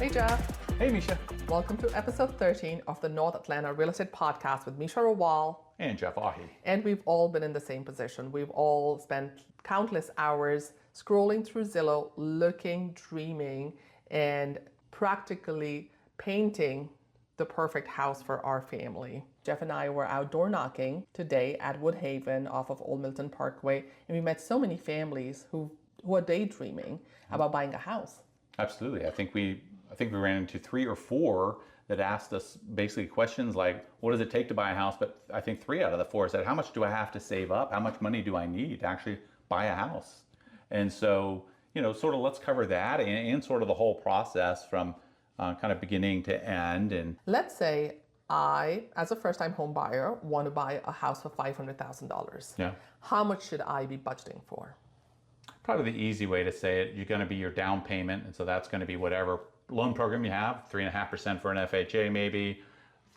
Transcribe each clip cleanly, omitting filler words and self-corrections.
Hey Jeff. Hey Meesha. Welcome to episode 13 of the North Atlanta Real Estate Podcast with Meesha Rawal. And Jeff Ahi. And we've all been in the same position. We've all spent countless hours scrolling through Zillow, looking, dreaming, and practically painting the perfect house for our family. Jeff and I were outdoor knocking today at Woodhaven off of Old Milton Parkway, and we met so many families who are daydreaming about buying a house. Absolutely. I think we ran into 3 or 4 that asked us basically questions like, what does it take to buy a house? But I think 3 out of the 4 said, how much do I have to save up? How much money do I need to actually buy a house? And so, sort of let's cover that and sort of the whole process from kind of beginning to end. And let's say I, as a first-time home buyer, want to buy a house for $500,000. Yeah. How much should I be budgeting for? Probably the easy way to say it, you're going to be your down payment. And so that's going to be whatever loan program you have, 3.5% for an FHA, maybe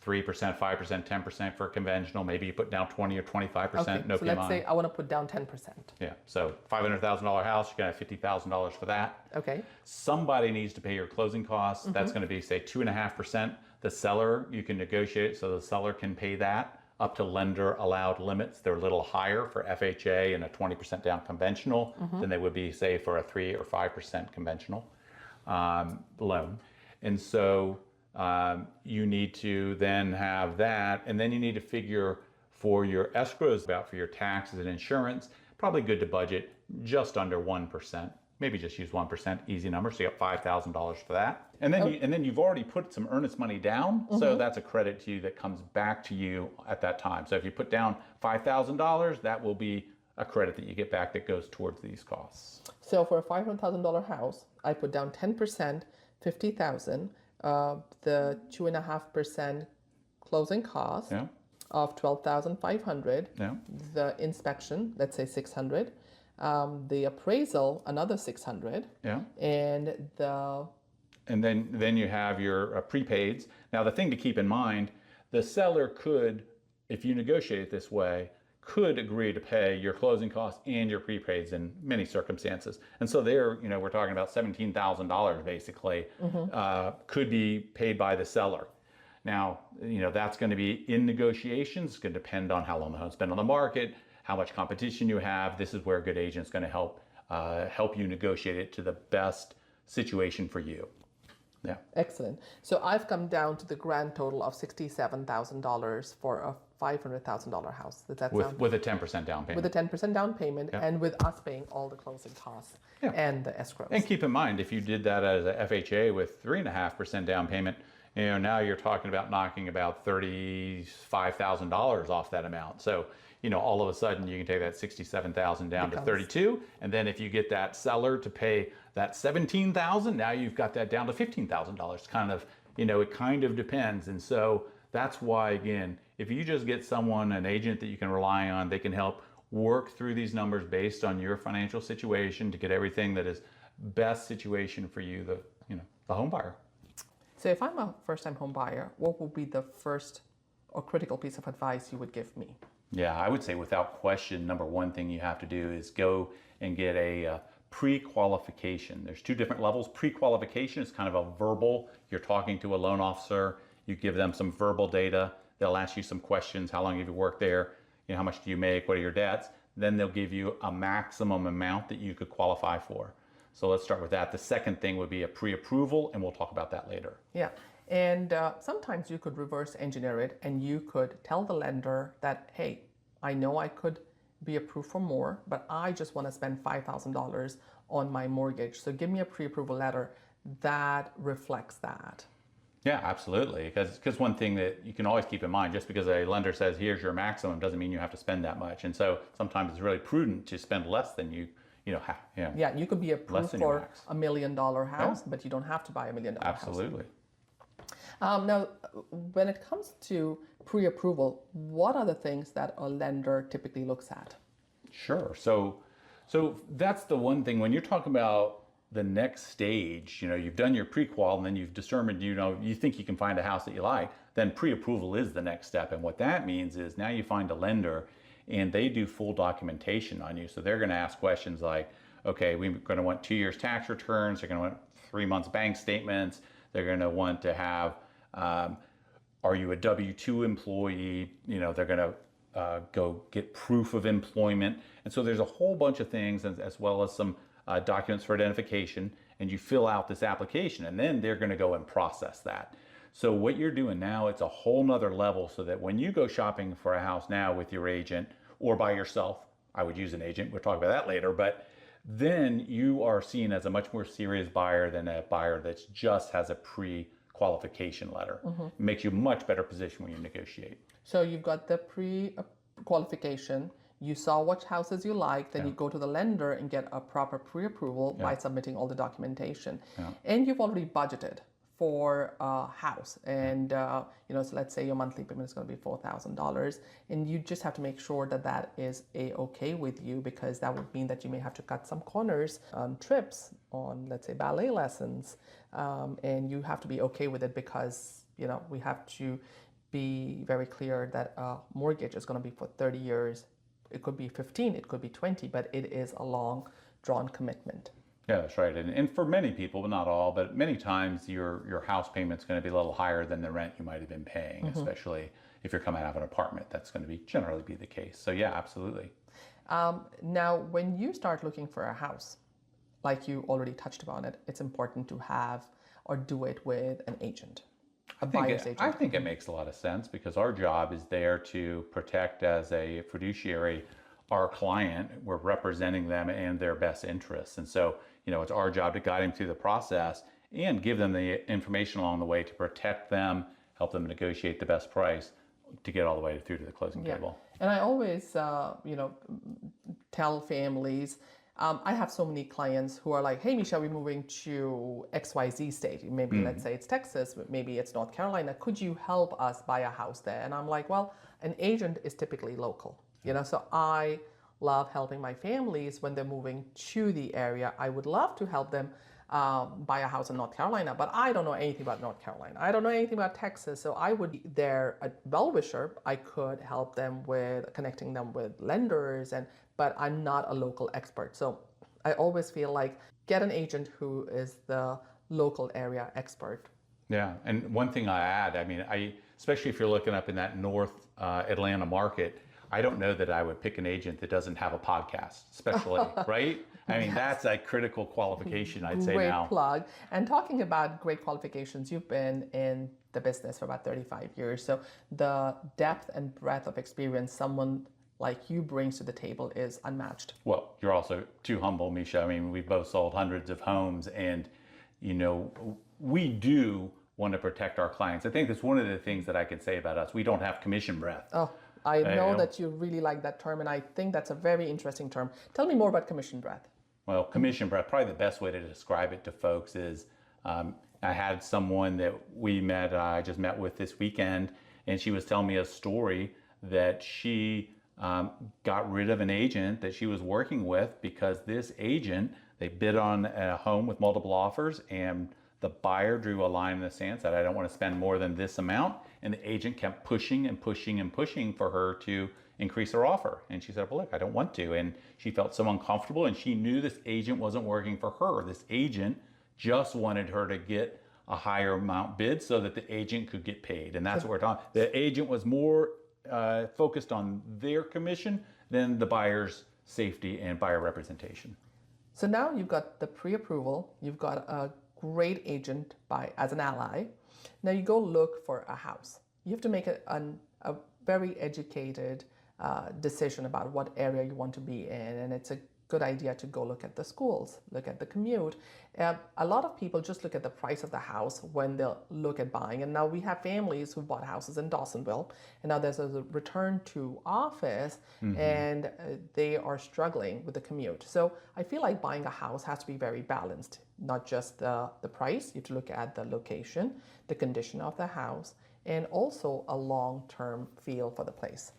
3%, 5%, 10% for conventional. Maybe you put down 20 or 25%. Okay, no so PMI. let's say I want to put down 10%. Yeah, so $500,000 house, you're going to have $50,000 for that. Okay. Somebody needs to pay your closing costs. That's going to be, say, 2.5%. The seller, you can negotiate so the seller can pay that up to lender allowed limits. They're a little higher for FHA and a 20% down conventional than they would be, say, for a 3 or 5% conventional loan. And so you need to then have that, and then you need to figure for your escrows, about for your taxes and insurance, probably good to budget just under 1%. Maybe just use 1%, easy number. So you got $5,000 for that. And then you've already put some earnest money down. So that's a credit to you that comes back to you at that time. So if you put down $5,000, that will be a credit that you get back that goes towards these costs. So for a $500,000 house, I put down 10%, $50,000, the 2.5% closing cost of $12,500, the inspection, let's say $600, the appraisal, another $600, and then you have your prepaids. Now the thing to keep in mind, the seller could, if you negotiate it this way, could agree to pay your closing costs and your prepaids in many circumstances. And so there, we're talking about $17,000 basically, could be paid by the seller. Now, that's going to be in negotiations. It's going to depend on how long the home's been on the market, how much competition you have. This is where a good agent's going to help you negotiate it to the best situation for you. Yeah. Excellent. So I've come down to the grand total of $67,000 for a $500,000 house. Does that sound? With a 10% down payment. With a 10% down payment and with us paying all the closing costs and the escrows. And keep in mind, if you did that as a FHA with 3.5% down payment, now you're talking about knocking about $35,000 off that amount. So, all of a sudden you can take that $67,000 down to $32,000, and then if you get that seller to pay that $17,000, now you've got that down to $15,000. Kind of, it kind of depends. And so that's why, again, if you just get an agent that you can rely on, they can help work through these numbers based on your financial situation to get everything that is best situation for you, the home buyer. So if I'm a first-time home buyer, what would be the first or critical piece of advice you would give me? Yeah, I would say without question, number one thing you have to do is go and get a pre-qualification. There's 2 different levels. Pre-qualification is kind of a verbal. You're talking to a loan officer. You give them some verbal data. They'll ask you some questions. How long have you worked there? How much do you make? What are your debts? Then they'll give you a maximum amount that you could qualify for. So let's start with that. The second thing would be a pre-approval, and we'll talk about that later. Yeah, and sometimes you could reverse engineer it, and you could tell the lender that, hey, I know I could be approved for more, but I just want to spend $5,000 on my mortgage. So give me a pre-approval letter that reflects that. Yeah, absolutely. Because one thing that you can always keep in mind, just because a lender says, here's your maximum, doesn't mean you have to spend that much. And so sometimes it's really prudent to spend less than you have. Yeah, you could be approved for $1 million house, but you don't have to buy $1 million house. Absolutely. Now, when it comes to pre-approval, what are the things that a lender typically looks at? Sure. So that's the one thing when you're talking about the next stage, you've done your pre-qual and then you've determined, you think you can find a house that you like, then pre-approval is the next step. And what that means is now you find a lender and they do full documentation on you. So they're going to ask questions like, okay, we're going to want 2 years tax returns. They're going to want 3 months bank statements. They're going to want to have, are you a W-2 employee? You know, they're going to go get proof of employment. And so there's a whole bunch of things, as well as some documents for identification, and you fill out this application, and then they're going to go and process that. So what you're doing now, it's a whole nother level, so that when you go shopping for a house now with your agent or by yourself, I would use an agent, we'll talk about that later, but then you are seen as a much more serious buyer than a buyer that just has a pre-qualification letter. It makes you a much better position when you negotiate. So you've got the pre-qualification, you saw which houses you like, then you go to the lender and get a proper pre-approval by submitting all the documentation. And you've already budgeted for a house, and you know, so let's say your monthly payment is going to be $4,000, and you just have to make sure that that is okay with you, because that would mean that you may have to cut some corners on trips, on let's say ballet lessons, and you have to be okay with it, because you know, we have to be very clear that a mortgage is going to be for 30 years. It could be 15, it could be 20, but it is a long drawn commitment. Yeah, that's right. And for many people, but not all, but many times your house payment's going to be a little higher than the rent you might have been paying, especially if you're coming out of an apartment. That's going to generally be the case. So yeah, absolutely. Now, when you start looking for a house, like you already touched upon it, it's important to have or do it with an agent, a buyer's agent. I think it makes a lot of sense, because our job is there to protect, as a fiduciary, our client. We're representing them and their best interests. And so, you know, it's our job to guide them through the process and give them the information along the way to protect them, help them negotiate the best price to get all the way through to the closing table. And I always, you know, tell families, I have so many clients who are like, hey, Meesha, we're moving to XYZ state. Maybe let's say it's Texas, maybe it's North Carolina. Could you help us buy a house there? And I'm like, well, an agent is typically local, you know, so I love helping my families when they're moving to the area. I would love to help them buy a house in North Carolina, but I don't know anything about North Carolina. I don't know anything about Texas. So I would be their well-wisher. I could help them with connecting them with lenders, but I'm not a local expert. So I always feel like get an agent who is the local area expert. Yeah, and one thing I add, I mean, especially if you're looking up in that North Atlanta market, I don't know that I would pick an agent that doesn't have a podcast, especially, right? I mean, that's a critical qualification, I'd say now. Great plug. And talking about great qualifications, you've been in the business for about 35 years. So the depth and breadth of experience someone like you brings to the table is unmatched. Well, you're also too humble, Meesha. I mean, we've both sold hundreds of homes, and, you know, we do want to protect our clients. I think that's one of the things that I can say about us. We don't have commission breath. Oh, I know that you really like that term, and I think that's a very interesting term. Tell me more about commission breath. Well, commission breath, probably the best way to describe it to folks is, I had someone that I just met with this weekend, and she was telling me a story that she got rid of an agent that she was working with because this agent, they bid on a home with multiple offers, and the buyer drew a line in the sand, said, I don't want to spend more than this amount. And the agent kept pushing and pushing and pushing for her to increase her offer. And she said, well, look, I don't want to. And she felt so uncomfortable, and she knew this agent wasn't working for her. This agent just wanted her to get a higher amount bid so that the agent could get paid. And that's what we're talking. The agent was more focused on their commission than the buyer's safety and buyer representation. So now you've got the pre-approval, you've got a great agent as an ally. Now you go look for a house. You have to make a very educated decision about what area you want to be in, and it's a good idea to go look at the schools, look at the commute. A lot of people just look at the price of the house when they'll look at buying. And now we have families who bought houses in Dawsonville, and now there's a return to office, and they are struggling with the commute. So I feel like buying a house has to be very balanced, not just the price. You have to look at the location, the condition of the house, and also a long-term feel for the place.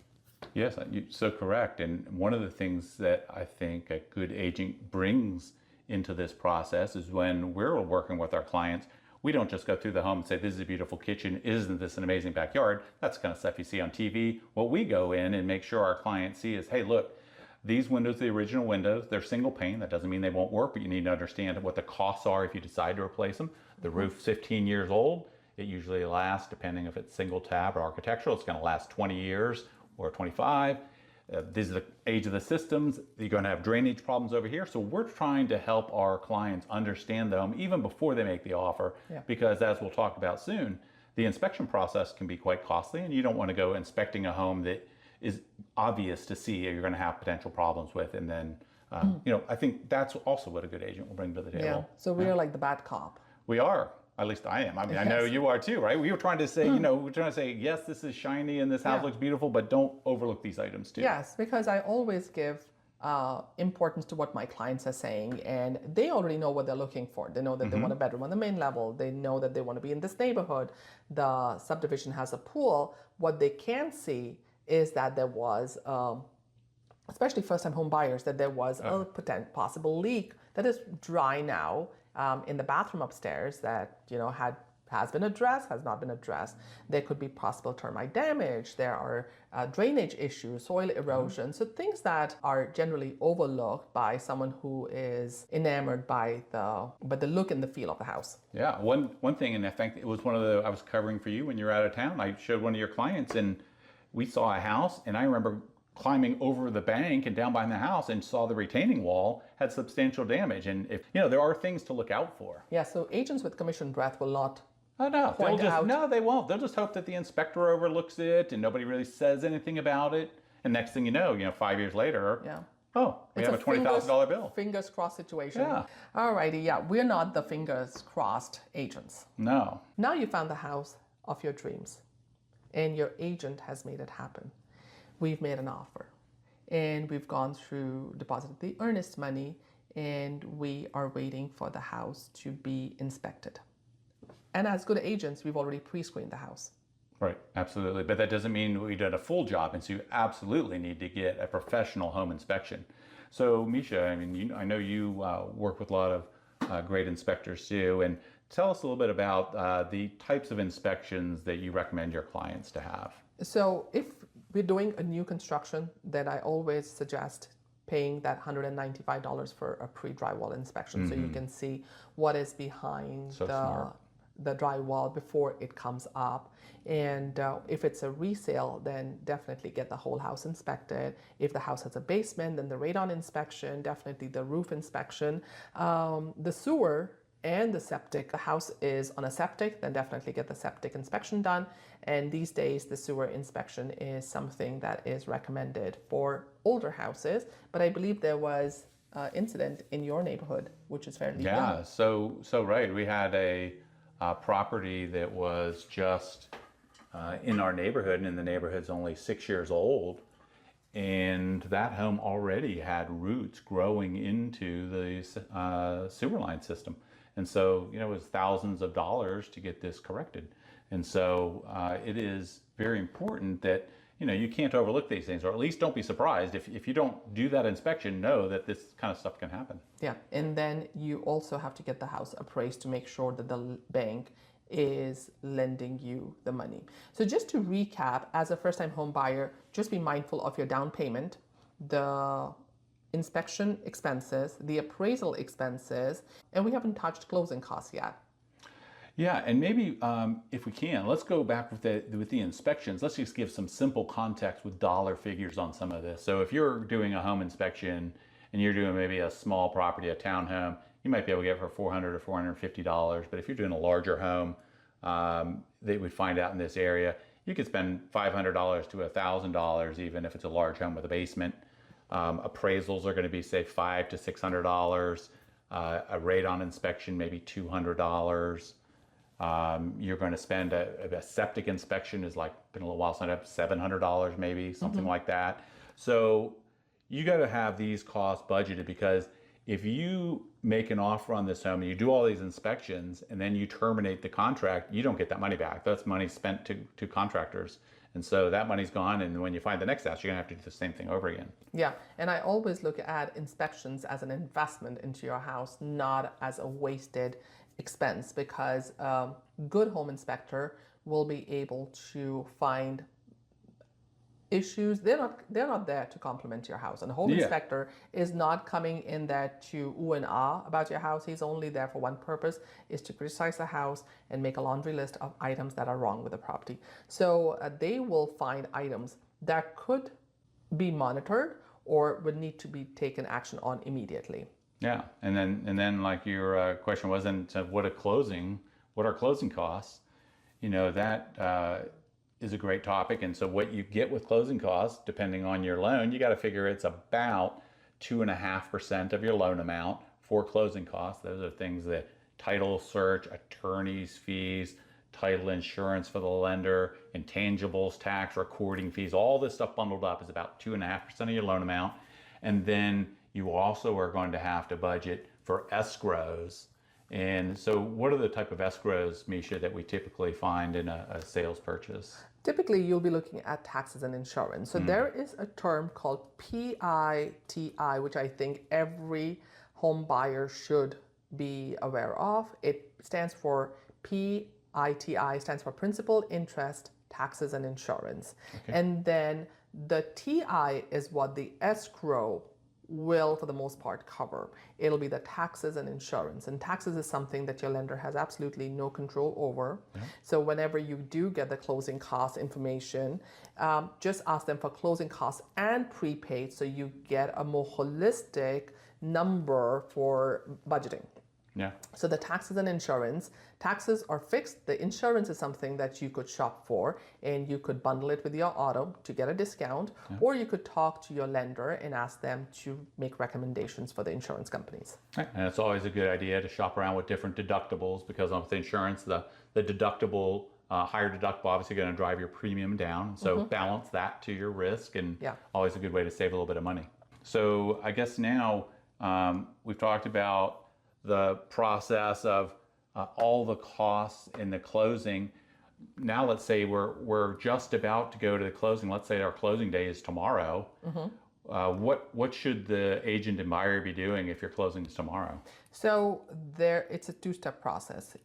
Yes, you're so correct. And one of the things that I think a good agent brings into this process is when we're working with our clients, we don't just go through the home and say, this is a beautiful kitchen, isn't this an amazing backyard? That's the kind of stuff you see on TV. What we go in and make sure our clients see is, hey, look, these windows, the original windows, they're single pane. That doesn't mean they won't work, but you need to understand what the costs are if you decide to replace them. The roof's 15 years old. It usually lasts, depending if it's single tab or architectural, it's going to last 20 years or 25. These are the age of the systems. You're going to have drainage problems over here. So we're trying to help our clients understand them even before they make the offer, because as we'll talk about soon, the inspection process can be quite costly, and you don't want to go inspecting a home that is obvious to see you're going to have potential problems with. And then, I think that's also what a good agent will bring to the table. Yeah. So we're like the bad cop. We are. At least I am. I mean, I know you are too, right? We were trying to say, we're trying to say, yes, this is shiny and this house looks beautiful, but don't overlook these items too. Yes, because I always give importance to what my clients are saying, and they already know what they're looking for. They know that they want a bedroom on the main level. They know that they want to be in this neighborhood. The subdivision has a pool. What they can see is that there was, especially first-time home buyers, that there was a possible leak that is dry now. In the bathroom upstairs that has been addressed, has not been addressed. There could be possible termite damage. There are drainage issues, soil erosion. So things that are generally overlooked by someone who is enamored by the look and the feel of the house. Yeah, one thing, and I think it was one of the I was covering for you when you were out of town. I showed one of your clients, and we saw a house, and I remember climbing over the bank and down behind the house and saw the retaining wall had substantial damage. And if there are things to look out for. Yeah, so agents with commission breath will not No, they won't. They'll just hope that the inspector overlooks it and nobody really says anything about it. And next thing you know, 5 years later, we have a $20,000 bill. Fingers crossed situation. Yeah. Alrighty, we're not the fingers crossed agents. No. Now you found the house of your dreams, and your agent has made it happen. We've made an offer, and we've gone through, deposited the earnest money, and we are waiting for the house to be inspected. And as good agents, we've already pre-screened the house. Right, absolutely. But that doesn't mean we did a full job, and so you absolutely need to get a professional home inspection. So, Meesha, I know you work with a lot of great inspectors too, and tell us a little bit about the types of inspections that you recommend your clients to have. So, if we're doing a new construction, then I always suggest paying that $195 for a pre-drywall inspection, so you can see what is behind the drywall before it comes up. And if it's a resale, then definitely get the whole house inspected. If the house has a basement, then the radon inspection, definitely the roof inspection. The sewer and the septic, the house is on a septic, then definitely get the septic inspection done. And these days, the sewer inspection is something that is recommended for older houses. But I believe there was an incident in your neighborhood, which is fairly young. So right, we had a property that was just in our neighborhood, and the neighborhood's only 6 years old, and that home already had roots growing into the sewer line system. And so, it was thousands of dollars to get this corrected. And so it is very important that, you can't overlook these things, or at least don't be surprised. If you don't do that inspection, know that this kind of stuff can happen. Yeah. And then you also have to get the house appraised to make sure that the bank is lending you the money. So just to recap, as a first-time home buyer, just be mindful of your down payment, the inspection expenses, the appraisal expenses, and we haven't touched closing costs yet. Yeah, and maybe if we can, let's go back with the inspections. Let's just give some simple context with dollar figures on some of this. So if you're doing a home inspection and you're doing maybe a small property, a townhome, you might be able to get it for $400 or $450. But if you're doing a larger home that we find out in this area, you could spend $500 to $1,000 even if it's a large home with a basement. Appraisals are going to be, say, $500 to $600. A radon inspection, maybe $200. You're going to spend a septic inspection is been a little while since I've $700 maybe, something like that. So you got to have these costs budgeted, because if you make an offer on this home and you do all these inspections and then you terminate the contract, you don't get that money back. That's money spent to contractors. And so that money's gone, and when you find the next house, you're gonna have to do the same thing over again. Yeah, and I always look at inspections as an investment into your house, not as a wasted expense, because a good home inspector will be able to find issues, they're not there to compliment your house. And the home inspector is not coming in there to ooh and ah about your house. He's only there for one purpose, is to criticize the house and make a laundry list of items that are wrong with the property. So they will find items that could be monitored or would need to be taken action on immediately. Yeah, and then like your question wasn't what are closing costs? You know, that is a great topic. And so what you get with closing costs, depending on your loan, you got to figure it's about 2.5% of your loan amount for closing costs. Those are things that title search, attorney's fees, title insurance for the lender, intangibles, tax, recording fees, all this stuff bundled up is about 2.5% of your loan amount. And then you also are going to have to budget for escrows. And so what are the type of escrows, Meesha, that we typically find in a sales purchase? Typically, you'll be looking at taxes and insurance. So there is a term called PITI, which I think every home buyer should be aware of. It stands for PITI, stands for principal, interest, taxes, and insurance. Okay. And then the TI is what the escrow will, for the most part, cover. It'll be the taxes and insurance. And taxes is something that your lender has absolutely no control over. Yeah. So whenever you do get the closing cost information, just ask them for closing costs and prepaid so you get a more holistic number for budgeting. Yeah. So the taxes and insurance, taxes are fixed. The insurance is something that you could shop for, and you could bundle it with your auto to get a discount, or you could talk to your lender and ask them to make recommendations for the insurance companies. Right. And it's always a good idea to shop around with different deductibles, because with insurance, the deductible, higher deductible, obviously going to drive your premium down. So balance that to your risk, and always a good way to save a little bit of money. So I guess now we've talked about the process of all the costs in the closing. Now let's say we're just about to go to the closing. Let's say our closing day is tomorrow. What should the agent and buyer be doing if your closing is tomorrow? So it's a two-step process.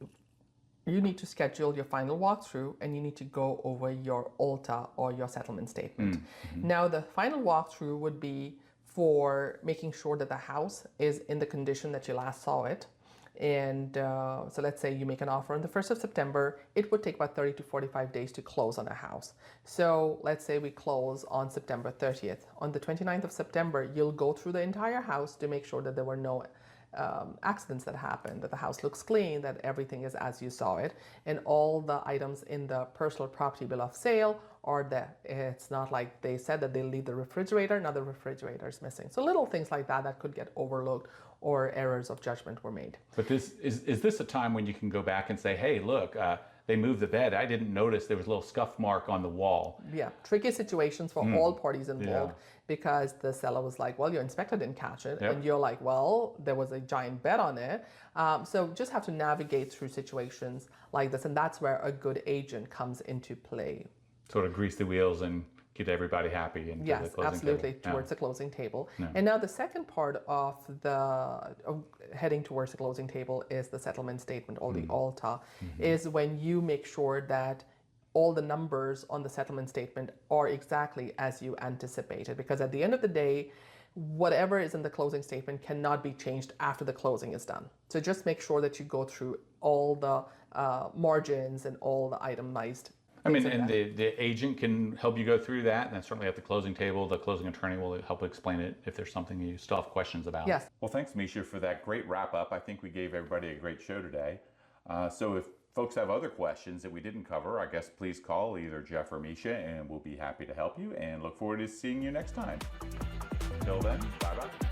You need to schedule your final walkthrough, and you need to go over your ALTA or your settlement statement. Now the final walkthrough would be for making sure that the house is in the condition that you last saw it. And so let's say you make an offer on the 1st of September, it would take about 30 to 45 days to close on a house. So let's say we close on September 30th. On the 29th of September, you'll go through the entire house to make sure that there were no accidents that happened, that the house looks clean, that everything is as you saw it, and all the items in the personal property bill of sale, or that it's not like they said that they'll leave the refrigerator, now the refrigerator is missing. So little things like that could get overlooked, or errors of judgment were made. But is this a time when you can go back and say, hey, look, they moved the bed. I didn't notice there was a little scuff mark on the wall. Yeah, tricky situations for all parties involved, because the seller was like, well, your inspector didn't catch it. And you're like, well, there was a giant bed on it. So just have to navigate through situations like this. And that's where a good agent comes into play. Sort of grease the wheels and get everybody happy. And yes, absolutely, towards the closing table. And now the second part of heading towards the closing table is the settlement statement, or the ALTA, is when you make sure that all the numbers on the settlement statement are exactly as you anticipated. Because at the end of the day, whatever is in the closing statement cannot be changed after the closing is done. So just make sure that you go through all the margins and all the itemized. I mean, and the agent can help you go through that, and certainly at the closing table, the closing attorney will help explain it if there's something you still have questions about. Yes. Well, thanks, Meesha, for that great wrap up. I think we gave everybody a great show today. So if folks have other questions that we didn't cover, I guess please call either Jeff or Meesha, and we'll be happy to help you, and look forward to seeing you next time. Until then, bye-bye.